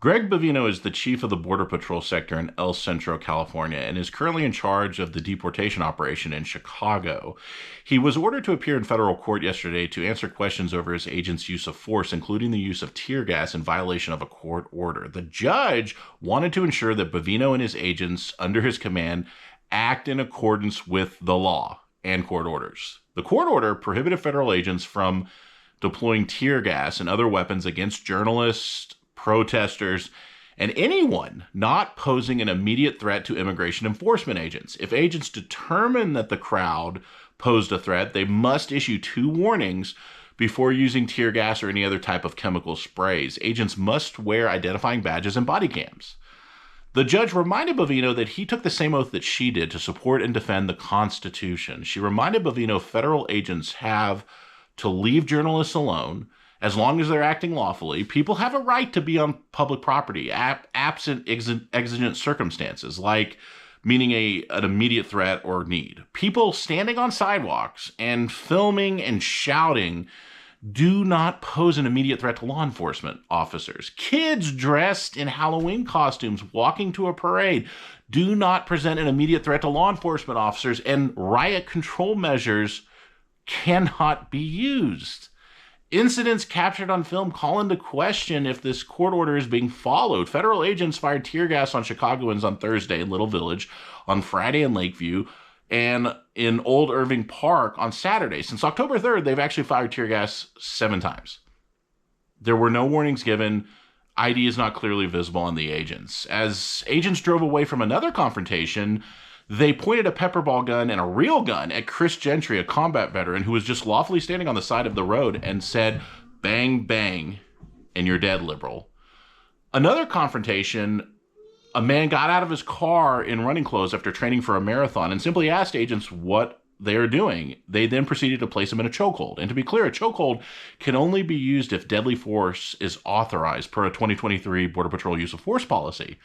Greg Bovino is the chief of the Border Patrol sector in El Centro, California, and is currently in charge of the deportation operation in Chicago. He was ordered to appear in federal court yesterday to answer questions over his agent's use of force, including the use of tear gas in violation of a court order. The judge wanted to ensure that Bovino and his agents under his command act in accordance with the law and court orders. The court order prohibited federal agents from deploying tear gas and other weapons against journalists, protesters, and anyone not posing an immediate threat to immigration enforcement agents. If agents determine that the crowd posed a threat, they must issue 2 warnings before using tear gas or any other type of chemical sprays. Agents must wear identifying badges and body cams. The judge reminded Bovino that he took the same oath that she did to support and defend the Constitution. She reminded Bovino federal agents have to leave journalists alone as long as they're acting lawfully. People have a right to be on public property, absent exigent circumstances, like meaning an immediate threat or need. People standing on sidewalks and filming and shouting do not pose an immediate threat to law enforcement officers. Kids dressed in Halloween costumes walking to a parade do not present an immediate threat to law enforcement officers, and riot control measures cannot be used. Incidents captured on film call into question if this court order is being followed. Federal agents fired tear gas on Chicagoans on Thursday in Little Village, on Friday in Lakeview, and in Old Irving Park on Saturday. Since October 3rd, they've actually fired tear gas 7 times. There were no warnings given. ID is not clearly visible on the agents. As agents drove away from another confrontation, they pointed a pepper ball gun and a real gun at Chris Gentry, a combat veteran who was just lawfully standing on the side of the road, and said, "Bang, bang, and you're dead, liberal." Another confrontation, a man got out of his car in running clothes after training for a marathon and simply asked agents what they are doing. They then proceeded to place him in a chokehold. And to be clear, a chokehold can only be used if deadly force is authorized per a 2023 Border Patrol use of force policy.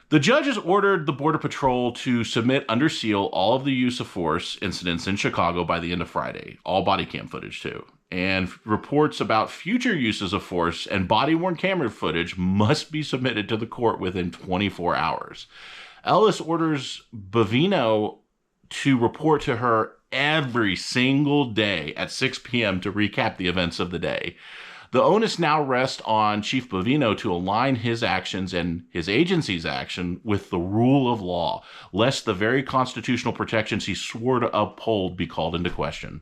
The judge has ordered the Border Patrol to submit under seal all of the use of force incidents in Chicago by the end of Friday, all body cam footage too. And reports about future uses of force and body-worn camera footage must be submitted to the court within 24 hours. Ellis orders Bovino to report to her every single day at 6 p.m. to recap the events of the day. The onus now rests on Chief Bovino to align his actions and his agency's action with the rule of law, lest the very constitutional protections he swore to uphold be called into question.